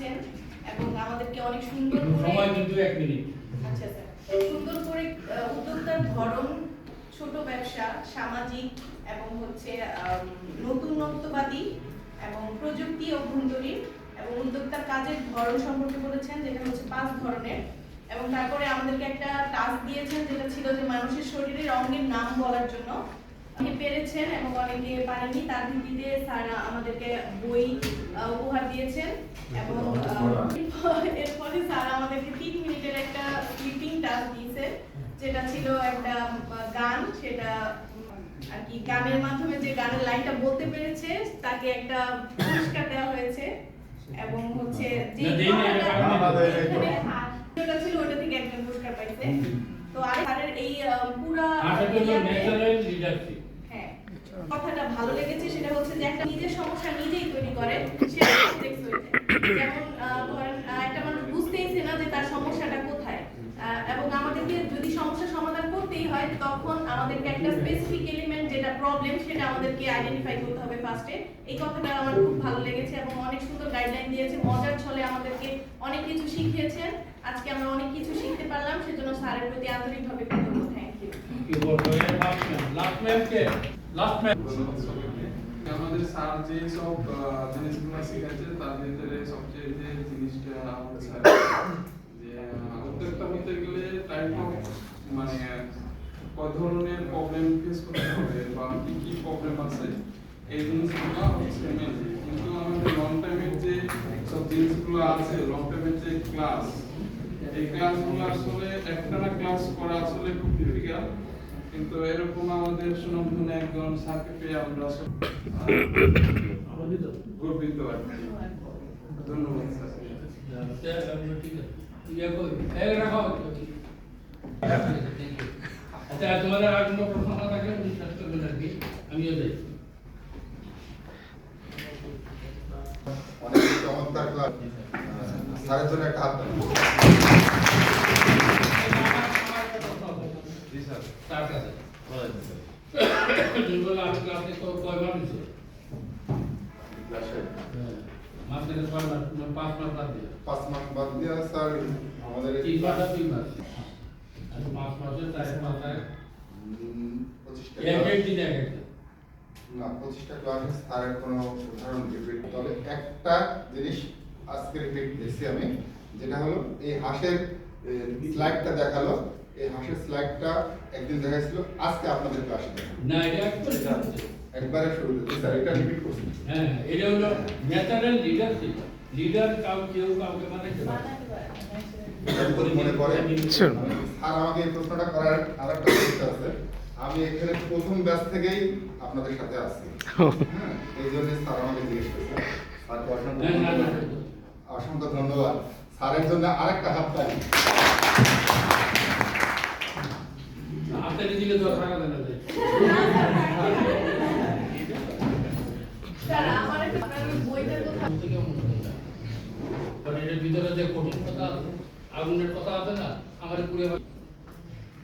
পেরেছেন এবং আমাদেরকে অনেক সুন্দর করে সময় কিন্তু 1 মিনিট। আচ্ছা স্যার, সুন্দর করে উদ্যোক্তার ধরন, ছোট ব্যবসা, সামাজিক এবং হচ্ছে নতুনত্ববাদী এবং প্রযুক্তি অভ্যন্তরীণ এবং উদ্যোক্তার কাজের ধরন সম্পর্কে বলেছেন, যেটা হচ্ছে 5 ধরনের। এবং তারপরে আমাদেরকে একটা টাস্ক দিয়েছেন যেটা ছিল যে মানুষের শরীরের অঙ্গের নাম বলার জন্য। অনেকে পেরেছেন এবং অনেকে পারেননি, তার ভিত্তিতে স্যার আমাদেরকে বই উপহার দিয়েছেন এবং এরপরে স্যার আমাদেরকে 3 মিনিটের একটা স্লিপিং টাস্ক দিয়েছে, যেটা ছিল একটা গান, সেটা আর কি গানের মাধ্যমে যে গানের লাইনটা বলতে পেরেছে তাকে একটা পুরস্কার দেওয়া হয়েছে এবং হচ্ছে যে যেটা ছিল ওটা থেকে একটা পুরস্কার পাইছে। তো আরের এই পুরা হ্যাঁ কথাটা ভালো লেগেছে, সেটা হচ্ছে যে একটা নিজের সমস্যা নিজেই তৈরি করে সেটা কমপ্লেক্স হয়ে যায়। যেমন ধরেন একটা মানুষ বুঝতেইছে না যে তার সমস্যাটা কোথায়, এবং আমাদেরকে যদি সমস্যা সমাধান করতেই হয় তখন আমাদেরকে একটা স্পেসিফিক এলিমেন্ট যেটা প্রবলেম সেটা আমাদেরকে আইডেন্টিফাই করতে হবে ফার্স্টে। এই কথাটা আমার খুব ভালো লেগেছে এবং অনেক সুন্দর গাইডলাইন দিয়েছে, মজার ছলে আমাদেরকে অনেক কিছু শিখিয়েছেন। আজকে আমরা অনেক কিছু শিখতে পারলাম, সেজন্য স্যারের প্রতি আন্তরিকভাবে কৃতজ্ঞ। Thank you. আমাদের স্যার যে সব জিনিসগুলো শিখাচ্ছে তার ভিতরে সবচেয়ে যে জিনিসটা হচ্ছে যে উদ্যোক্তা হতে গেলে টাইপ অফ মানে কত ধরনের প্রবলেম ফেস করতে হবে বা কি কি প্রবলেম আছে এই জিনিসগুলো হচ্ছে মেন। কিন্তু আমাদের লং টাইমের যে সব জিনিসগুলো আছে, লং টাইমের যে ক্লাস, এই ক্লাসগুলো আসলে একটানা ক্লাস করা আসলে খুব ডিফিকাল্ট। কিন্তু এরকম আমাদের সুনামধন্য একজন স্যারকে পেয়ে আমরা গর্বিত আর কি। ধন্যবাদ স্যার। আচ্ছা, তোমাদের আর কোনো প্রশ্ন না থাকলে বিশ্বাস করবেন আর কি, আমিও যাই। অনেক চমৎকার ক্লাস, স্যারের জন্য একটা হাত তালি। জি স্যার, তার কাছে দুর্বল আজকে আপনি তো কয় মাস হয়েছে মাঝখানে 6 মাস 5 মাস বাদ দিয়ে 5 মাস বাদ দিয়ে স্যার আমাদের 3 মাস আর 2 মাস আর 5 মাসের 4 মাসে 25টা এক দিন এক একটা না 25টা ক্লাসে স্যারের কোনো উদাহরণ রিপিট, তবে একটা জিনিস আজকে রিপিট দিয়েছি আমি, যেটা হলো এই হাঁসের স্লাইডটা দেখালো। এই হাঁসের স্লাইডটা একদিন দেখাইছিল, আজকে আপনাদের ক্লাসে না এটা একবারে শুরুতে স্যার এটা রিপিট করছি। হ্যাঁ, এটা হলো ন্যাচারাল লিডারশিপ। লিডার কেউ কাউকে মানে মনে করে স্যার আমাকে এই প্রশ্নটা করার আরেকটা সুযোগ আছে। আমি এখানে প্রথম ব্যাচ থেকেই আপনাদের সাথে আছি, হ্যাঁ, এই জন্য স্যার আমাকে জিজ্ঞেস করেছেন। স্যারকে অসংখ্য ধন্যবাদ। স্যারের জন্য আরেকটা হাত তালি। হাতে দিলে তো টাকা দেন না স্যার আমার আপনার বইটার কথা এটার ভিতরে যে কঠিন কথা আছে, আগুনের কথা আছে না, আমার পুরো